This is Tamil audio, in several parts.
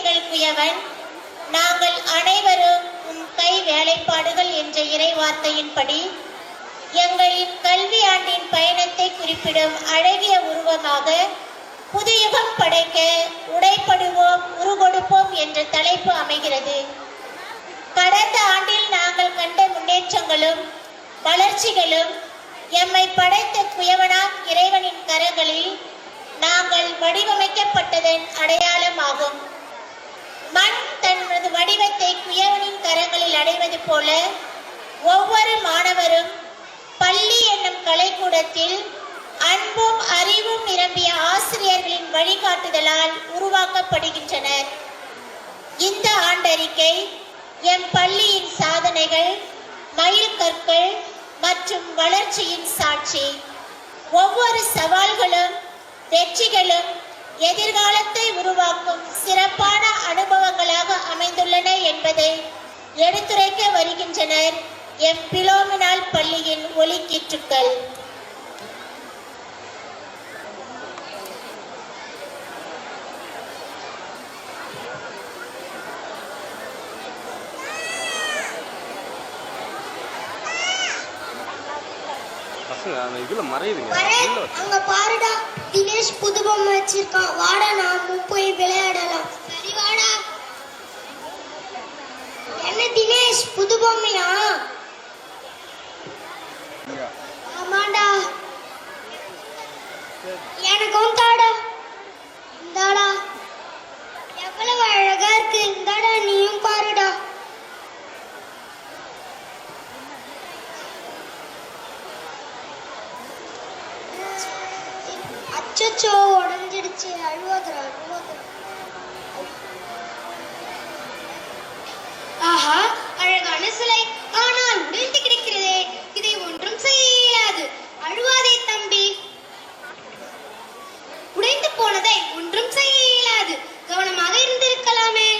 எங்கள் குயவன், நாங்கள் அனைவரும் உம் கை வேலைப்பாடுகள் என்ற இறை வார்த்தையின்படி எங்களின் கல்வி ஆண்டின் பயணத்தை குறிப்பிடும் அழகிய உருவமாக புதுயுகம் படைக்க உடைப்படுவோம் உருகொடுப்போம் என்ற தலைப்பு அமைகிறது. கடந்த ஆண்டில் நாங்கள் கண்ட முன்னேற்றங்களும் வளர்ச்சிகளும் எம்மை படைத்த குயவனாம் இறைவனின் கரங்களில் நாங்கள் வடிவமைக்கப்பட்டதன் அடையாளமாகும். மண் தனது வடிவத்தை குயவனின் கரங்களில் அடைவது போல ஒவ்வொரு மாணவரும் பள்ளி என்னும் கலைக்கூடத்தில் அன்பும் அறிவும் நிரம்பிய ஆசிரியர்களின் வழிகாட்டுதலால் உருவாக்கப்படுகின்றனர். இந்த ஆண்டறிக்கை எம் பள்ளியின் சாதனைகள், மைல்கற்கள் மற்றும் வளர்ச்சியின் சாட்சி. ஒவ்வொரு சவால்களும் வெற்றிகளும் எதிர்காலத்தை உருவாக்கும் சிறப்பான அனுபவங்களாக அமைந்துள்ளன என்பதை எடுத்துரைக்க வருகின்றனர் எம் பிலோமினால் பள்ளியின் ஒலிக்கீற்றுக்கள். அங்க பாருடா, தினேஷ் புது பொம்மை வச்சிருக்கான். வாடா, நாம போய் விளையாடலாம். சரி வாடா. என்ன தினேஷ், புது பொம்மையா? ஆமாடா. எனக்கும் தாடா. இந்தாடா, எவ்வளவு அழகா இருக்கு. இந்தாடா, நீயும் பாருடா. அச்சோ, உடஞ்சிடுச்சு. அழுவாதரா. ஆஹா, அழகான சிலை, ஆனால் உடைந்து கிடக்கிறதே. இதை ஒன்றும் செய்ய இயலாது. அழுவாதே தம்பி. உடைந்து போனதை ஒன்றும் செய்ய இயலாது. கவனமாக இருந்திருக்கலாமே.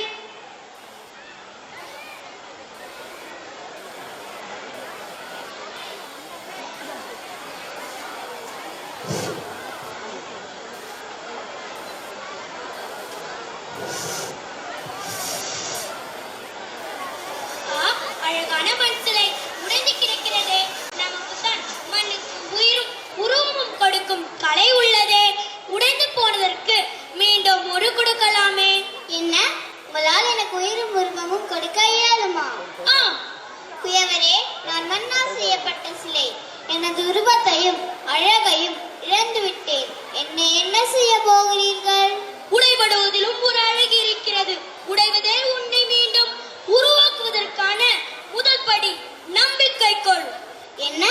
அழகான மண் சிலை உடைந்து கிடக்கிறதே. நமக்குத்தான் மண்ணுக்கு உயிரும் உருவமும் கொடுக்கும் கலை உள்ளதே. உடைந்து போனதற்கு மீண்டும் ஒரு கொடுக்கலாமே. என்ன, உங்களால் எனக்கு உயிரும் உருவமும் கொடுக்க இயலுமா? குயவரே, நான் மண்ணால் செய்யப்பட்ட சிலை. எனது உருவத்தையும் அழகையும் இழந்து விட்டேன். என்ன செய்ய போகிறீர்கள்? உடைபடுவதிலும் ஒரு அழகு இருக்கிறது. உடைவதே உன்னை மீண்டும் உருவாக்குவதற்கான முதல் படி. நம்பிக்கை கொள். என்ன,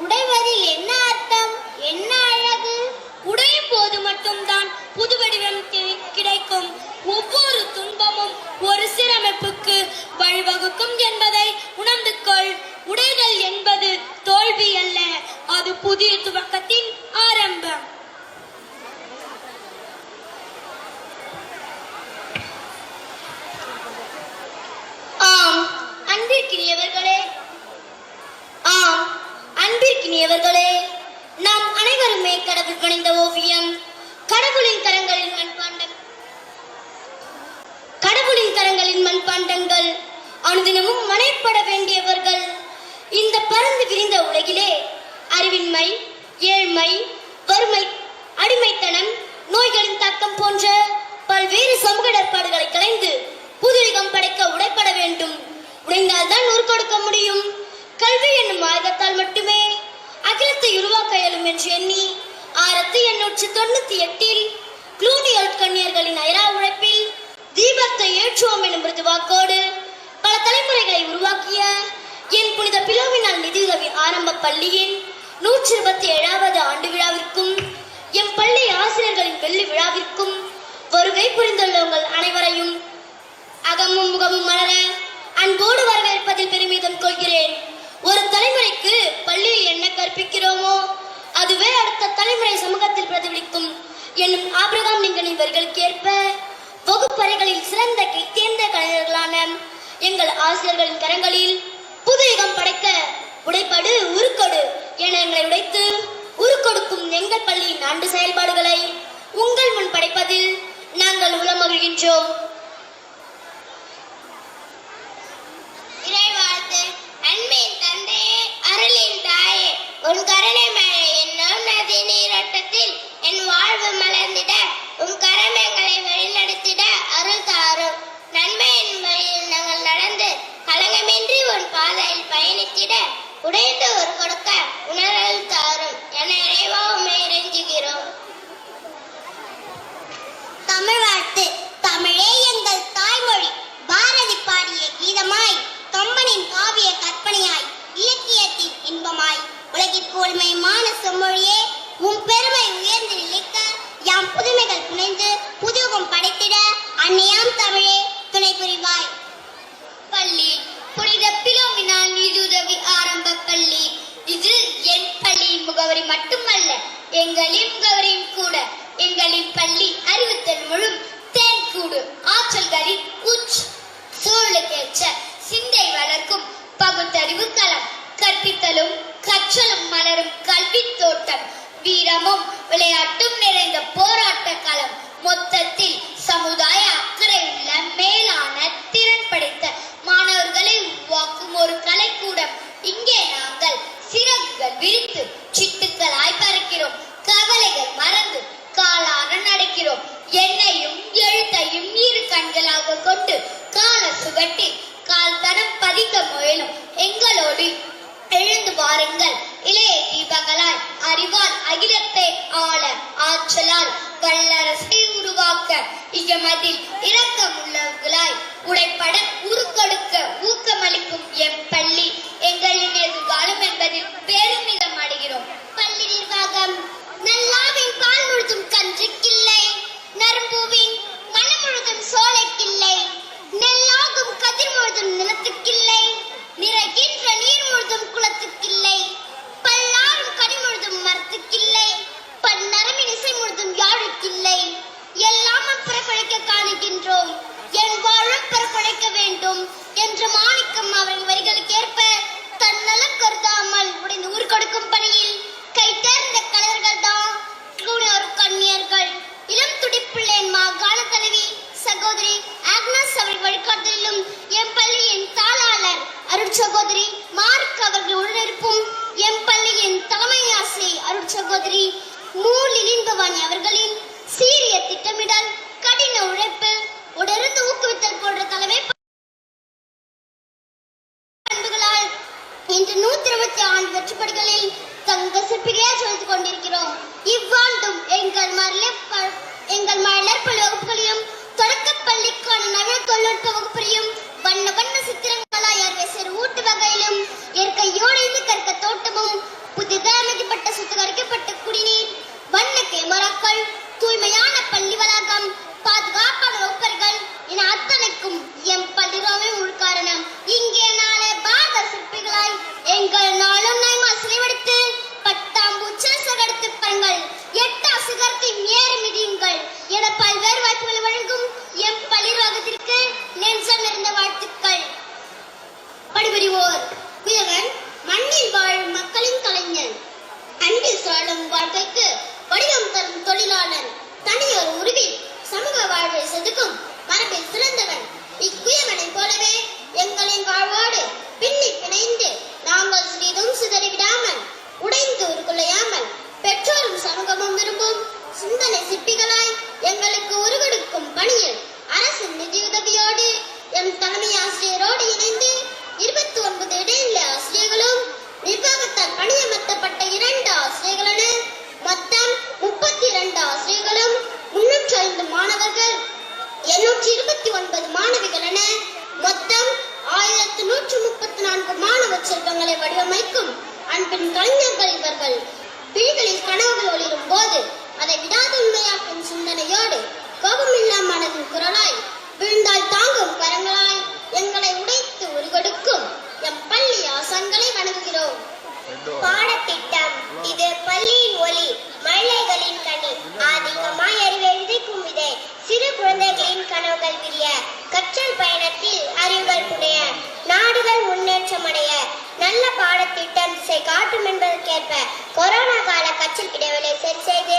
உடைவதில் என்ன அர்த்தம்? என்ன அழகு? உடையும் போது மட்டும்தான் புது வடிவம் கிடைக்கும். ஒவ்வொரு துன்பமும் ஒரு சீரமைப்புக்கு வழிவகுக்கும் என்பதை உணர்ந்து கொள். உடைதல் என்பது தோல்வி அல்ல, அது புதிய துவக்கத்தின் ஆரம்பம். அன்பிற்கினியவர்களே, நாம் அனைவருமே கடவுள் பணிந்த ஓவியம். கடவுளின் கரங்களின் மண்பாண்டங்கள். அனுதினமும் மனைப்பட வேண்டியவர்கள். இந்த பரந்து விரிந்த உலகிலே அறிவின்மை, ஏழ்மை, வறுமை, அடிமைத்தனம், நோய்களின் தாக்கம் போன்ற பல்வேறு சமூக இடர்பாடுகளை களைந்து புதுயுகம் படைக்க உடைப்பட வேண்டும். உடைந்தால்தான் உருக்கொடுக்க முடியும். கல்வி என்னும் ஆயுதத்தால் மட்டுமே அகிலத்தை உருவாக்க இயலும் என்று எண்ணி 1898 க்ளூனியல் கன்னியர்களின் அயரா உழைப்பில் தீபத்தை ஏற்றுவோம் எனும் மிருதுவாக்கோடு பல தலைமுறைகளை உருவாக்கிய என் புனித பிலோமினால் நிதியுதவி ஆரம்ப பள்ளியின் 127வது ஆண்டு விழாவிற்கும் எம் பள்ளி ஆசிரியர்களின் வெள்ளி விழாவிற்கும் வருகை புரிந்துள்ள உங்கள் அனைவரையும் அகமும் முகமும் மலர அன்போடு வரவேற்பதில் பெருமிதம் கொள்கிறேன். ஒரு தலைமுறைக்கு பள்ளியில் என்ன கற்பிக்கிறோமோ அதுவே அடுத்த தலைமுறை சமூகத்தில் பிரதிபலிக்கும் என்னும் ஆபிரகாம் லிங்கனின் வரிகளுக்கு ஏற்ப வகுப்பறைகளில் சிறந்த தேர்ந்த கலைஞர்களான எங்கள் ஆசிரியர்களின் கரங்களில் புதுயுகம் படைக்க உடைப்படு உருக்கொடு என எங்களை உடைத்து உருக்கொடுக்கும் எங்கள் பள்ளியின் ஆண்டு செயல்பாடுகளை உங்கள் முன் படைப்பதில் நாங்கள் உளமகிழ்கின்றோம். படைத்திட உடைந்து ஒரு கொடுக்க உணரல் தாரும் என இறைவா உம்மை இறைஞ்சுகிறோம். தமிழ் வாழ்த்து. தமிழே எங்கள் தாய்மொழி. பாரதி பாடிய கீதமாய், கம்பனின் காவிய கற்பனையாய், இலக்கியத்தின் இன்பமாய், உலகிற்கு ஒளிமயமான செம்மொழியே, உம் பெருமை உயர்ந்து நிலைக்க யாம் புதுமைகள் புனைந்து புதுகம் படைத்திட அன்னையாம் தமிழே துணை புரிவாய். பள்ளி புனித பிலோமினா நிதியுதவி ஆரம்ப பள்ளி. இது என் பள்ளியின் முகவரி மட்டுமல்ல, எங்களின் முகவரியும் கூட. எங்களின் பள்ளி அறிவுத்தல் முழும் தேன்கூடு. ஆற்றல்களின் சூழலுக்கேற்ற சிந்தை வளர்க்கும் பகுத்தறிவு களம். கற்பித்தலும் கற்றலும் மலரும் கல்வி தோட்டம். வீரமும் விளையாட்டும் நிறைந்த போராட்ட களம். மொத்தத்தில் சமுதாய அக்கறை உள்ள மேலான திறன் படைத்த மாணவர்களை உருவாக்கும் ஒரு கலைக்கூடம். இங்கே நாங்கள் சிறகுகள் விரித்து சிட்டுக்களாய் பறக்கிறோம். கவலைகள் மறந்து காலான நடக்கிறோம். எண்ணையும் எழுத்தையும் இரு கண்களாக கொண்டு கால சுவட்டில் கால் தடம் பதிக்க முயலும் எங்களோடு எழுந்து வாருங்கள். இளைய தீபங்களாய் அறிவால் அகிலத்தை ஆள, ஆற்றலால் வல்லரசை உருவாக்க, இகமதில் இரக்கமுள்ளவர்களாய் உடைப்பட உருக்கொடுக்க ஊக்கமளிக்கும் எம் பள்ளி எங்களின் எதிர்காலம் என்பதில் பெருமிதம் அடைகிறோம். பள்ளி நிர்வாகம். நல்லாவின் பால் முழுதும் கன்றுக்கில்லை, நரம்பூவின் மனம் முழுதும் சோலைக்கில்லை, நெல்லாகும் கதிர் முழுதும் நிலத்துக்கில்லை, நிறைகின்ற நீர் முழுதும் குளத்துக்கில்லை, பல்லாரும் கனி முழுதும் மரத்துக்கில்லை, பன்னரமின் இசை முழுதும் யாழுக்கில்லை. எல்லாம் பிறப்பழைக்க காணுகின்றோம், என் வாழும் பிறப்பழைக்க வேண்டும் என்ற மாணிக்கம் அவரின் வரிகளுக்கேற்ப தன்னலம் கருதாமல் உடைந்து ஊர் கொடுக்கும் பணியில் கை தேர்ந்த கலைஞர்கள் தான் கன்னியர்கள். இளம் துடிப்பிள்ளேன் மாகாண தலைவி சகோதரி ஆக்னஸ் அவர்கள் வழிகாட்டுதலிலும் எம் பள்ளியின் தாளாளர் அருட்சகோதரி மார்க் அவர்கள் உடனிருப்பும் எம் பள்ளியின் தலைமை ஆசிரியை அருட்சகோதரி மூலிலின் பவானி அவர்களின் சீரிய திட்டமிடல், கடின உழைப்பு, உடனிருந்து ஊக்குவித்தல் போன்ற தலைமை பண்புகளால் இன்று 126 வெற்றிப்படிகளில் தங்க சிற்பிகையாக சொல்லிக் கொண்டிருக்கிறோம். இவ்வாண்டும் எங்கள் மலர்பள்ளி வகுப்புகளையும் தொடக்கப் பள்ளிக்கான நவீன தொழில்நுட்ப வகுப்பையும் வண்ண வண்ண சித்திரங்களாய் அறிவியல் ஊட்டு வகையிலும் இயற்கையோடு இருந்து கற்க தோட்டமும் புதிதமைக்கப்பட்ட சுத்திகரிக்கப்பட்ட குடிநீர், வண்ண கேமராக்கள், தூய்மையான பள்ளி வளாகம், பாதுகாப்பான வகுப்பறைகள் என அத்தனைக்கும் எம் பள்ளிரோமே உள்காரணம். இங்கே நாளை பாரத சிற்பிகளாய் எங்கள் நாளும் நாய்மா சிலைவடித்து பட்டாம்பூச்சல் சகடுத்து பாருங்கள், எட்டா சிகரத்தை ஏறி மிதியுங்கள் என பல்வேறு வாய்ப்புகளை வழங்கும் எம் பள்ளிரோகத்திற்கு நெஞ்சம் நிறைந்த வாழ்த்துக்கள். படிபுரிவோர் குயவன் மண்ணில் வாழும் மக்களின் கலைஞன், அன்பில் சுழலும் வாழ்க்கைக்கு வடிவம் தரும் தொழிலாளன், தனியொரு உருவில் சமூக வாழ்வை செதுக்கும் மரபில் சிறந்தவன். இக்குயவனை போலவே எங்களின் வாழ்வோடு பின்னி பிணைந்து நாங்கள் சிறிதும் சிதறிவிடாமல் உடைந்து உருக்குலையாமல் பெற்றோரும் சமூகமும் விரும்பும் சிந்தனை சிற்பிகளாய் எங்களுக்கு உருவெடுக்கும் பணியில் அரசின் நிதியுதவியோடு எம் தலைமை ஆசிரியரோடு இணைந்து 29 இடைநிலை ஆசிரியர்களும் நிர்வாகத்தால் பணியமர்த்தப்பட்ட 2 ஆசிரியர்களென மொத்தம் 32 ஆசிரியர்களும் 305 மாணவர்கள் 829 மாணவிகள் என மொத்தம் 1134 மாணவ செல்வங்களை வடிவமைக்கும் அன்பின் கலைஞர்கள் இவர்கள். விழிகளில் கனவுகள் ஒளிரும் போது அதை விடாத உண்மையாக்கும் சிந்தனையோடு கோபமில்லா மனதின் குரலாய் விழுந்தால் தாங்கும் கரங்களாய் எங்களை உடைத்து உருகொடுக்கும் எம் பள்ளி ஆசான்களை வணங்குகிறோம். பாடத்திட்டம். இது பள்ளியின் ஒளி, மழலைகளின் கனி, ஆதிக்கமாய் அறிவை விதைக்கும் விதை, சிறு குழந்தைகளின் கனவுகள் விரிய, கற்றல் பயணத்தில் அறிவுகள் புனைய, நாடுகள் முன்னேற்றம் அடைய நல்ல பாடத்திட்டம் திசை காட்டும் என்பதற்கேற்ப கொரோனா கால கற்றல் இடைவெளி சரி செய்து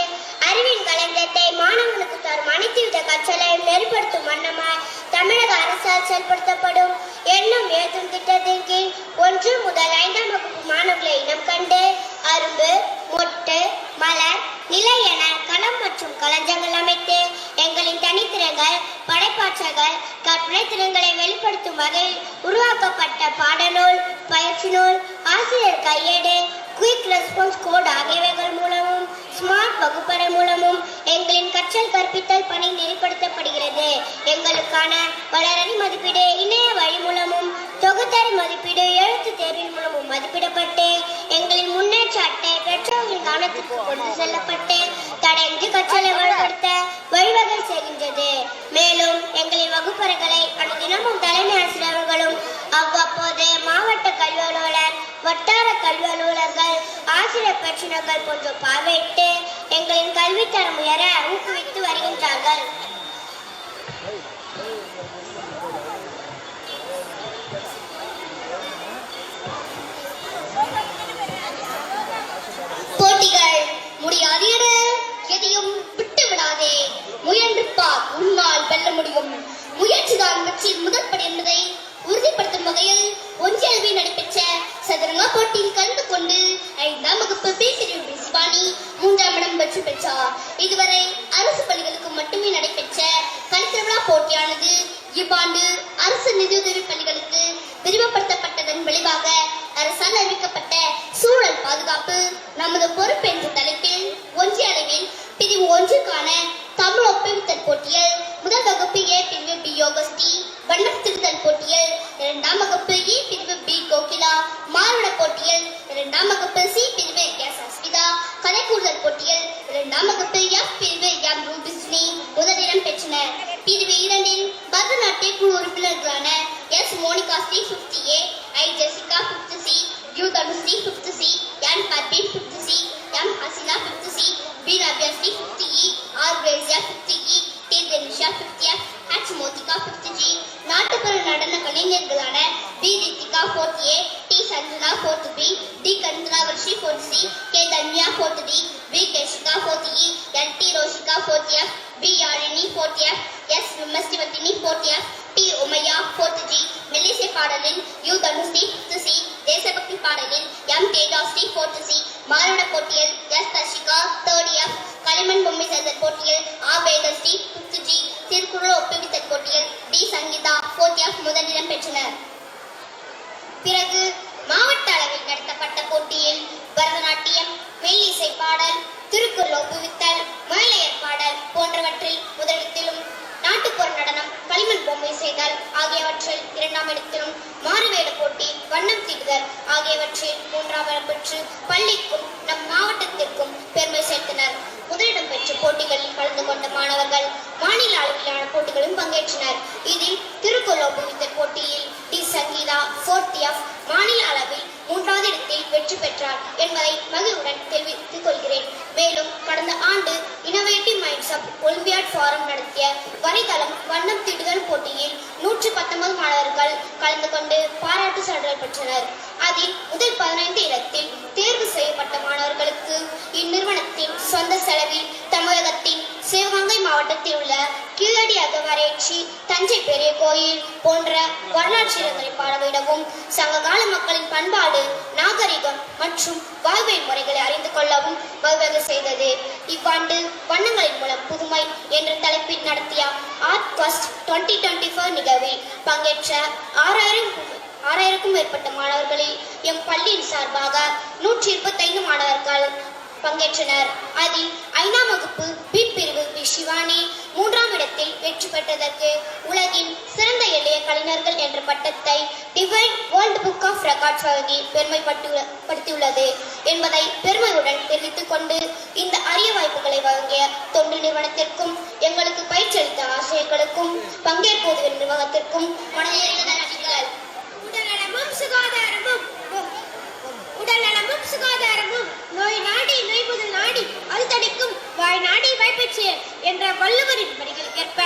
அறிவின் களஞ்சியத்தை மாணவர்களுக்கு தரும் அனைத்து வித கற்றலையும் நெறிப்படுத்தும் வண்ணமாய் தமிழக அரசால் செயல்படுத்தப்படும் எண்ணும் எழுத்தும் திட்டத்தின் கீழ் 1 முதல் 5ஆம் வகுப்பு மாணவர்களை இனம் கண்டு அரும்பு, மொட்டு, மலர், நிலை என களம் மற்றும் களஞ்சங்கள் அமைத்து எங்களின் தனித்திறங்கள் படைப்பாளர் படைப்பாற்றல்கள் கற்பனை திறன்களை வெளிப்படுத்தும் வகையில் உருவாக்கப்பட்ட பாடநூல், பயிற்சி நூல், ஆசிரியர் கையேடு, குயிக் ரெஸ்பான்ஸ் கோட் ஆகியவைகள் மூலமும் ஸ்மார்ட் வகுப்பறை மூலமும் எங்களின் கற்றல் கற்பித்தல் பணி நெறிப்படுத்தப்படுகிறது. எங்களுக்கான வளரறி மதிப்பீடு இணைய வழி மூலமும் தொகுத்தறி மதிப்பீடு எழுத்து தேர்வின் மூலமும் மதிப்பிடப்பட்டு எங்களின் முன்னேற்ற அட்டை பெற்றோர்களின் கவனத்துக்கு கொண்டு செல்லப்பட்டு தடையின்றி கற்றலை வலுப்படுத்த வழிவகை செய்கின்றது. மேலும் எங்களின் வகுப்பறைகளை அனுதினமும் தலைமை ஆசிரியர்களும் அவ்வப்போது மாவட்ட கல்வி அலுவலர், வட்டார கல்வி அலுவலர்கள், ஆசிரியர் பயிற்றுனர்கள் போன்ற பார்வையிட்டு எங்களின் கல்வித்தரம் உயர ஊக்குவித்து வருகின்றார்கள். போட்டிகள் முடியாது என எதையும் விட்டு விடாதே. முயன்று பார், உன்னால் வெல்ல முடியும். முயற்சிதான் வெற்றியின் முதற்படி என்பதை உறுதிப்படுத்தும் வகையில் ஒன்றியளவில் நடைபெற்ற சதுரங்க போட்டியில் கலந்து கொண்டு 5ஆம் வகுப்பு பி பிரிவு சிவானி 3ஆம் இடம் வெற்றி பெற்றார். இதுவரை அரசு பள்ளிகளுக்கு மட்டுமே நடைபெற்ற கலைத்திருவிழா போட்டியானது இவ்வாண்டு அரசு நிதியுதவி பள்ளிகளுக்கு விரிவுபடுத்தப்பட்டதன் விளைவாக அரசால் அறிவிக்கப்பட்ட சூழல் பாதுகாப்பு நமது பொறுப்பு என்ற தலைப்பில் ஒன்றிய அளவில் பிரிவு 1க்கான தமிழ் ஒப்புவித்தல் போட்டியில் முதல் வகுப்பு ஏ பிரிவு பி யோகஸ்ரீ வண்ணம் திருத்தல் போட்டியில் 2ஆம் வகுப்பு இ பிரிவு பி கோகிலா மாறுட போட்டியில் 2ஆம் வகுப்பு சி பிரிவு எஸ் அஸ்மிதா கலை கூறுதல் போட்டியில் 2ஆம் வகுப்பு எஃப் பிரிவு எம் ரூபிஸ்னி முதலிடம் பெற்றனர். பிரிவு 2இல் பரதநாட்டிய குழு உறுப்பினர்களான S Monika Sri 50A, I Jessica 50C, U Dhanushree 50C, N Parveen 50C, M Hasina 50C, P Rabiya Sri 50E, R Gracia 50E, D Denisha 50F, H Mothika 50G, நாட்டுப்புற நடன கலைஞர்களான P Rithika 40A, D Sanjana 40B, D Kanthana Varshi 40C, K Dhanya 40D, P Keshika 40E, N D Roshika 40F, P Yazhini 40F, S Vimastivathini 40F, D Umaiya 40G, மெல்லிசை பாடலில் யூ தனுஸ்ரீ 50C, தேசபக்தி பாடலில் எம் தேஜாஸ்ரீ 40C, மாறுட போட்டியில் எஸ் தர்ஷிகா 30F, களிமண் பொம்மை செய்தல் போட்டியில் ஆ வேதஸ்ரீ 50G, திருக்குறள் ஒப்புவித்தல் போட்டியில் டி சங்கீதா 40F முதலிடம் பெற்றனர். பிறகு மாவட்ட அளவில் நடத்தப்பட்ட போட்டியில் பரதநாட்டியம், மெல்லிசை பாடல், திருக்குறள் ஒப்புவித்தல், மழலையர் பாடல் போன்றவற்றில் முதலிடத்திலும், நாட்டுப்புற நடனம், களிமண் பொம்மை செய்தல் ஆகியவற்றில் 2ஆம் இடத்திலும், மாறுவேட போட்டி, வண்ணம் தீட்டுதல் ஆகியவற்றில் 3ஆம் இடம் பெற்று பள்ளிக்கும் நம் மாவட்டத்திற்கும் பெருமை சேர்த்தனர். முதலிடம் பெற்ற போட்டிகளில் கலந்து கொண்ட மாணவர்கள் மாநில அளவிலான போட்டிகளும் பங்கேற்றனர். இதில் திருக்குறள் ஒப்புவித்தல் போட்டியில் டி சங்கீதா 40F மாநில அளவில் 3வது இடத்தில் வெற்றி பெற்றார் என்பதை மகிழ்வுடன் தெரிவித்துக் கொள்கிறேன். மேலும் கடந்த ஆண்டு Innovative Minds of Olympiad Forum நடத்திய வரைதளம் வண்ணம் தீட்டுதல் போட்டியில் 119 மாணவர்கள் கலந்து கொண்டு பாராட்டு சான்றிதழ் பெற்றனர். அதில் முதல் 15 இடத்தில் தேர்வு செய்யப்பட்ட மாணவர்களுக்கு இந்நிறுவனத்தின் சொந்த செலவில் தமிழகத்தின் சிவகங்கை மாவட்டத்தில் உள்ள கீழடி அகவரைச்சி, தஞ்சை பெரிய கோயில் போன்ற வரலாற்று இடங்களை பார்வையிடவும், சங்ககால மக்களின் பண்பாடு, நாகரிகம் மற்றும் வாழ்வியல் முறைகளை அறிந்து கொள்ளவும் வழிவகை செய்தது. இவ்வாண்டு வண்ணங்களின் மூலம் புதுமை என்ற தலைப்பில் நடத்திய ஆர்ட் குவெஸ்ட் 2024 நிகழ்வில் பங்கேற்ற 6000க்கும் மேற்பட்ட மாணவர்களில் எம் பள்ளியின் சார்பாக 125 மாணவர்கள் பங்கேற்றனர். அதில் 5ஆம் வகுப்பு பி பிரிவு பி சிவானி 3ஆம் இடத்தில் வெற்றி பெற்றதற்கு உலகின் சிறந்த எளிய கலைஞர்கள் என்ற பட்டத்தை Divine World Book of Records வழங்கி பெருமைப்படுத்தியுள்ளது என்பதை பெருமையுடன் தெரிவித்துக் கொண்டு, இந்த அரிய வாய்ப்புகளை வழங்கிய தொண்டு நிறுவனத்திற்கும், எங்களுக்கு பயிற்சி அளித்த ஆசிரியர்களுக்கும், பங்கேற்பு உதவி நிர்வாகத்திற்கும் மனதில் நன்றிகள். உடல்நலமும் சுகாதாரமும் நோய் நாடி நோய் முதல் நாடி அது தடிக்கும் வாய் நாடி வாய்ப்பெற்று என்ற வள்ளுவரின் வரிகளுக்கேற்ப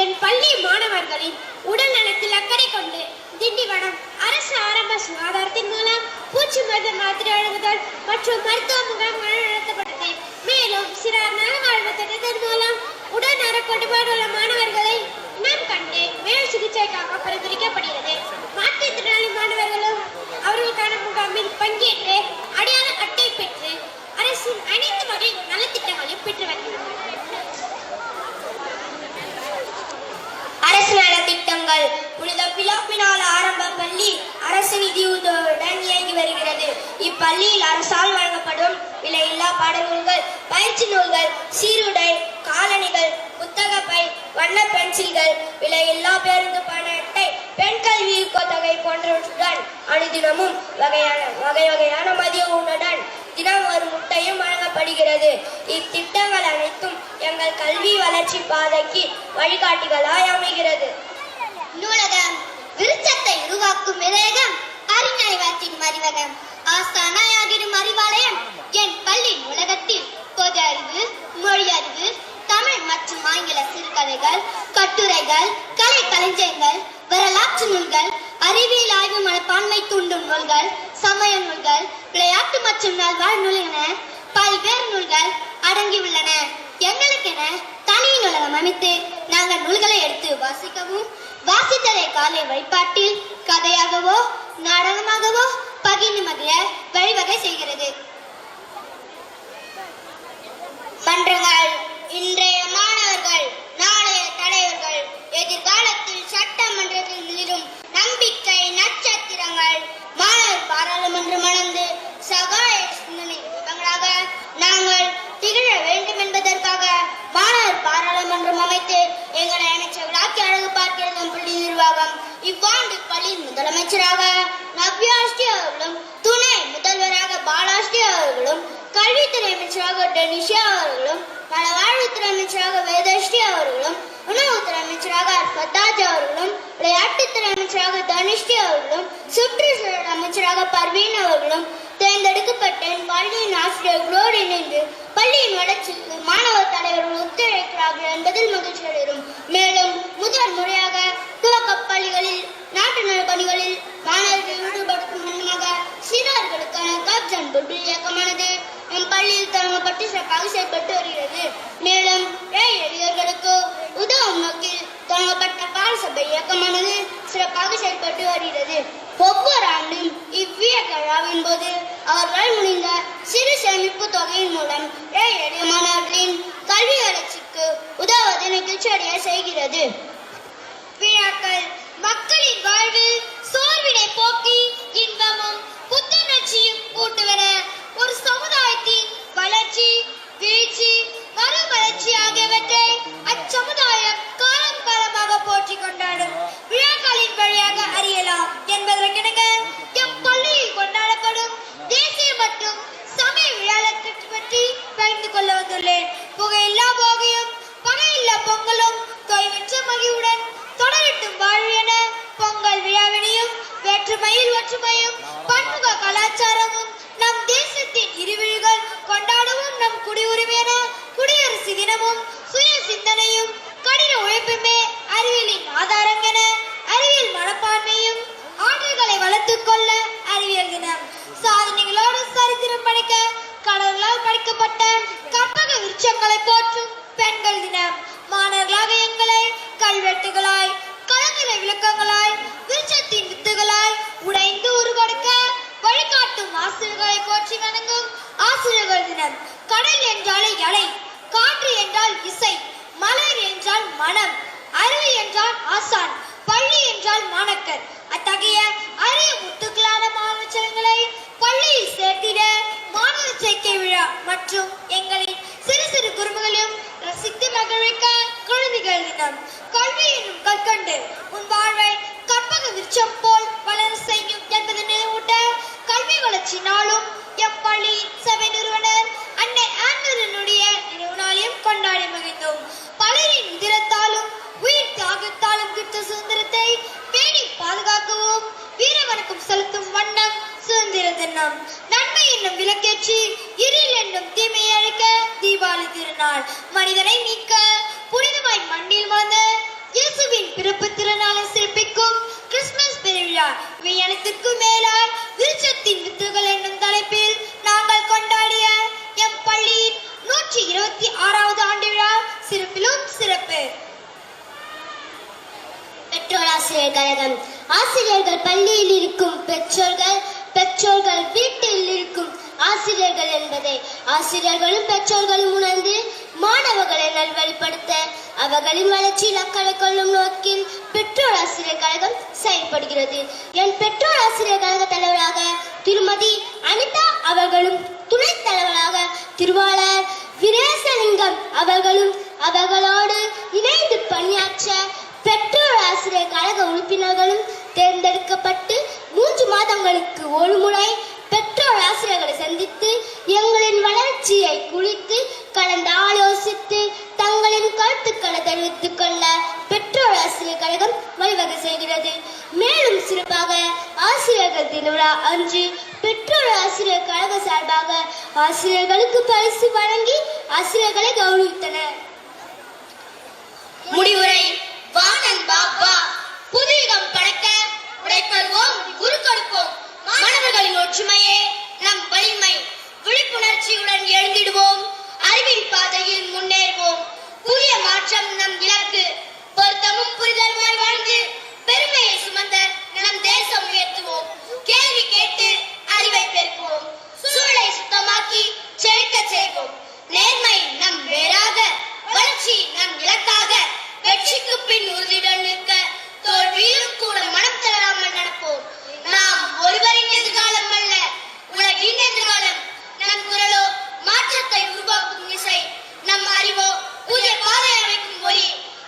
என் பள்ளி மாணவர்களின் உடல் நலத்தில் அக்கறை கொண்டு திண்டிவனம் அரசு ஆரம்ப சுகாதாரத்தின் மூலம் பூச்சி மருந்து மாத்திரை வழங்குதல் மற்றும் மருத்துவ முகாம்கள் நடத்தப்பட்டது. மேலும் சிறார் நலவாழ்வு திட்டத்தின் மூலம் உடல் நல குறைபாடு உள்ள மாணவர்களை இனம் கண்டு மேல் சிகிச்சைக்காக பரிந்துரைக்கப்படுகிறது. மாற்றுத்திறனாளி மாணவர்களும் அவர்களுக்கான முகாமில் பங்கேற்று அடையாள அட்டை பெற்று அரசின் அனைத்து வகை நலத்திட்டங்களையும் பெற்று வருகின்றனர். அரசு பாடங்கள். புனித பிலோமினாள் ஆரம்ப பள்ளி அரசு நிதியுதவியுடன் இயங்கி வருகிறது. இப்பள்ளியில் அரசால் வழங்கப்படும் விலையில்லா பாடநூல்கள், பயிற்சி நூல்கள், சீருடை, காலணிகள், புத்தக பை, வண்ண பென்சில்கள், விலையில்லா பேருந்து பயண அட்டை, பெண் கல்வி தொகை போன்றவற்றுடன் அனுதினமும் வகை வகையான மதிய உணவுடன் தினம் ஒரு முட்டையும் வழங்கப்படுகிறது. இத்திட்டங்கள் அனைத்தும் எங்கள் கல்வி வளர்ச்சி பாதைக்கு வழிகாட்டிகளாய் அமைகிறது. நூலகம் விருட்சத்தை உருவாக்கும் விவேகம், அறிஞரைவாற்றின் அறிவகம், ஆஸ்தானாயாகிடும் அறிவாலயம். என் பள்ளி நூலகத்தில் பொது அறிவு, மொழி அறிவு, தமிழ் மற்றும் ஆங்கில சிறுகதைகள், கட்டுரைகள், கலை களஞ்சியங்கள், வரலாற்று நூல்கள், அறிவியல் ஆய்வு மனப்பான்மை தூண்டும் நூல்கள், சமய நூல்கள், விளையாட்டு மற்றும் நல்வாழ் நூல் என பல்வேறு நூல்கள் அடங்கியுள்ளன. எங்களுக்கென தனி நூலகம் அமைத்து நாங்கள் நூல்களை எடுத்து வாசிக்கவும், வாசித்தலை காலை வழிபாட்டில் கதையாகவோ நாடகமாகவோ பகிர்ந்து மகிழ வழிவகை செய்கிறது. மன்றங்கள் இன்றைய மாணவர்கள் நாளைய தலைவர்கள், எதிர்காலத்தில் சட்டமன்றத்தில் மிளிரும் நம்பிக்கை நட்சத்திரங்கள். மாணவர் பாராளுமன்றம் மணந்து சகாய சிந்தனைகளாக நாங்கள் திகழ வேண்டும் என்பதற்காக மாணவர் பாராளுமன்றம் அமைத்து எங்களை அமைச்சர்களாக்கி அழகு பார்க்கிறது பள்ளி நிர்வாகம். இவ்வாண்டு பள்ளி முதலமைச்சராக நவ்யாஸ்ரீ அவர்களும், துணை முதல்வராக பாலாஸ்ரீ அவர்களும், கல்வித்துறை அமைச்சராக டெனிஷா அவர்களும், நலவாழ்வுத்துறை அமைச்சராக வேதஸ்ரீ அவர்களும், உணவுத்துறை அமைச்சராக ஃபத்தாஜ் அவர்களும், விளையாட்டுத்துறை அமைச்சராக தனுஷ்ரீ அவர்களும், சுற்றுச்சூழல் அமைச்சராக பர்வீன் அவர்களும் தேர்ந்தெடுக்கப்பட்ட பள்ளியின் ஆசிரியர்களோடு இணைந்து பள்ளியின் வளர்ச்சிக்கு மாணவர் தலைவர்கள் ஒத்துழைக்கிறார்கள் என்பதில் மகிழ்ச்சி அடைகிறோம். மேலும் முதல் முறையாக துவக்க பள்ளிகளில் நாட்டு நல பணிகளில் மாணவர்களை ஈடுபடுத்தும் வண்ணமாக சிறார்களுக்கான கப்ஜன் புல் இயக்கமானது நம் பள்ளியில் தொடங்கப்பட்டு சிறப்பாக செயல்பட்டு வருகிறது. மேலும் ஏழை எளியவர்களுக்கு உதவும் நோக்கில் தொடங்கப்பட்ட பாலசபை இயக்கமானது சிறப்பாக செயல்பட்டு வருகிறது. ஒவ்வொரு ஆண்டும் இவ்வியக்க விழாவின் போது அவர்கள் முடிந்த சிறு சேமிப்பு தொகையின் மூலம் ஏழை எளிய மாணவர்களின் கல்வி வளர்ச்சிக்கு உதவுவதை நிகழ்ச்சியடைய செய்கிறது. விழாக்கள் மக்களின் வாழ்வில் சோர்வினை போக்கி இன்பமும் புத்துணர்ச்சியும் ஊட்டுவன. ஒரு சமுதாயத்தின் வளர்ச்சி, வீழ்ச்சி, மறுமலர்ச்சி ஆகியவற்றை அச்சமுதாயம் காலம் காலமாக போற்றி கொண்டாடும் விழாக்களின் வழியாக அறியலாம் என்பதற்கிணங்க எம் பள்ளியில் கொண்டாடப்படும் தேசிய மற்றும் சமய விழாக்களை பற்றி பகிர்ந்து கொள்ள வந்துள்ளேன். புகையில்லா போகியும் பகையில்லா பொங்கலும் தொய்வற்ற மகிழ்வுடன் தொடரட்டும் வாழ்வு என பொங்கல் விழாவினையும் வேற்றுமையில் ஒற்றுமையும் பன்முக கலாச்சாரமும் நம் தேசத்தின் இருவிழிகள் கொண்டாடவும் நம் குடியுரிமை என குடியரசு தினமும் சுய சிந்தனையும் கடின உழைப்புமே அறிவியலின் ஆதாரம் என அறிவியல் மனப்பான்மையும் ஆற்றல்களை வளர்த்துக் கொள்ள அறிவியல் தினம். சாதனைகளோடு சரித்திரம் படைக்க கடவுளால் படைக்கப்பட்ட கற்பக விருட்சங்களை போற்றும் பெண்கள் தினம். மாணவர்களாக எங்களை கல்வெட்டுகளாய், கலங்கரை விளக்கங்களாய், விருட்சத்தின் வித்துகளாய் உடைந்து உருவெடுக்க வழிகாட்டும் ஆசிரியர்களை போற்றி வணங்கும் ஆசிரியர்கள் தினம். கடல் என்றாலே அலை, காற்று என்றால் இசை, மலர் என்றால் மனம், அறிவு என்றால் ஆசான், பள்ளி என்றால் மாணக்கர். அத்தகைய அரிய முத்துக்களான மாணவ செல்வங்களை பள்ளியில் சேர்த்திட மாணவர் சேர்க்கை விழா மற்றும் எங்களின் சிறு சிறு குறும்புகளையும் ரசித்து மகிழ்விக்க குழந்தைகள் தினம். கல்வி என்னும் கற்கண்டு உன் வாழ்வை கற்பக விருட்சம் போல் வளர செய்யும் என்பதை நினைவூட்ட கல்வி வளர்ச்சி நாளும் எப்பள்ளி சபை நிறுவனர் அன்னை ஆண்டனுடைய நினைவு நாளையும் கொண்டாடி மகிழ்ந்தோம். பலரின் உதிரத்தாலும் உயிர் தியாகத்தாலும் கிட்ட சுதந்திரத்தை பேணி பாதுகாக்கவும் வீர வணக்கம் செலுத்தும் வண்ணம் சுதந்திர தினம். நன்மை என்னும் விளக்கேற்றி இருள் என்னும் தீமையை அழிக்க தீபாவளி திருநாள். மனிதனை மீட்க புனிதமாய் மண்ணில் வந்த இயேசுவின் பிறப்பு திருநாளை சிறப்பிக்கும் கிறிஸ்துமஸ் பெருவிழா. இவை அனைத்திற்கும் மேலால் விருட்சத்தின் வித்துகள் என்னும் தலைப்பில் நாங்கள் கொண்டாடிய எம் பள்ளியின் 126வது ஆண்டு விழா சிறப்பிலும் சிறப்பு. பெற்றோர் ஆசிரியர் கழகம். ஆசிரியர்கள் பள்ளியில் இருக்கும் பெற்றோர்கள், பெற்றோர்கள் வீட்டில் இருக்கும் ஆசிரியர்கள் என்பதை ஆசிரியர்களும் பெற்றோர்களும் உணர்ந்து மாணவர்களை நல்வழிப்படுத்த அவர்களின் வளர்ச்சியில் அக்கறை கொள்ளும் நோக்கில் பெற்றோர் ஆசிரியர் செயல்படுகிறது. என் பெற்றோர் ஆசிரியர் கழக தலைவராக திருமதி அனிதா அவர்களும், துணைத் தலைவராக திருவாளர் வீரேசலிங்கம் அவர்களும், அவர்களோடு இணைந்து பணியாற்ற பெற்றோர் ஆசிரியர் கழக உறுப்பினர்களும் தேர்ந்தெடுக்கப்பட்டு 3 மாதங்களுக்கு ஒரு முறை பெற்றோர் ஆசிரியர்களை சந்தித்து எங்களின் வளர்ச்சியை குறித்து கலந்து ஆலோசித்து தங்களின் கருத்துக்களை தெரிவித்துக் கொள்ள பெற்றோர் ஆசிரியர் கழகம் வழிவகை செய்கிறது. மேலும் சிறப்பாக ஆசிரியர்கள் தின விழா அன்று பெற்றோர் ஆசிரியர் கழக சார்பாக ஆசிரியர்களுக்கு பரிசு வழங்கி ஆசிரியர்களை கௌரவித்தனர். முடிவுரை. வானன் பாபா. புதுயுகம் படைக்க உடைப்போம், உருக்கொடுப்போம். மாணவர்களின் ஒற்றுமையே நம் வலிமை. விழிப்புணர்ச்சியுடன் எழுந்திடுவோம், அறிவின் பாதையில் முன்னேறுவோம். புதிய மாற்றம் நம் இலக்கு. பொருத்தமும் புரிதலுமாய் வாழ்ந்து பெருமையை சுமந்த நம் தேசம் உயர்த்துவோம். கேள்வி கேட்டு அறிவை பெருக்குவோம். சூழலை சுத்தமாக்கி செழிக்க செய்வோம். நேர்மை நம் வேறாக, வளர்ச்சி நம் இலக்காக. வெற்றிக்கு பின் உறுதியுடன் நிற்க, தோல்வியிலும் கூட மனம் தளராமல் நடப்போம். நாம் ஒருவரின் எதிர்காலம் அல்ல, உலகின் எதிர்காலம். நம் குரலோ மாற்றத்தை உருவாக்கும் இசை. நம் அறிவோ புதிய பாதை அமைக்கும் ஒளி.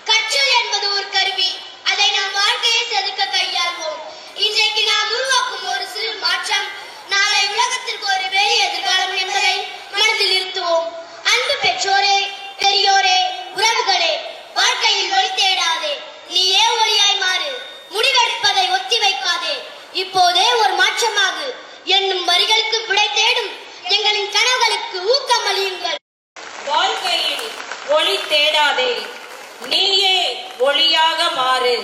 கற்றல் என்பது ஒரு கருவி, அதை நாம் வாழ்க்கையை செதுக்க கையாள்வோம். இன்றைக்கு நாம் உருவாக்கும் ஒரு சிறு மாற்றம் நாளை உலகத்திற்கு ஒரு பெரிய எதிர்காலம் என்பதை மனதில் இருத்துவோம். அன்பு பெற்றோரே, பெரியோரே, உறவுகளே, வாழ்க்கையில் ஒளி தேடாதே, நீயே ஒளியாய் மாறு. முடிவெடுப்பதை ஒத்தி வைக்காதே, இப்போதே ஒரு மாற்றமாகு என்னும் வரிகளுக்கு விடை தேடும் எங்களின் கனவுகளுக்கு ஊக்கம் அளியுங்கள். வாழ்க்கையில் ஒளி தேடாதே, நீயே ஒளியாக மாறு.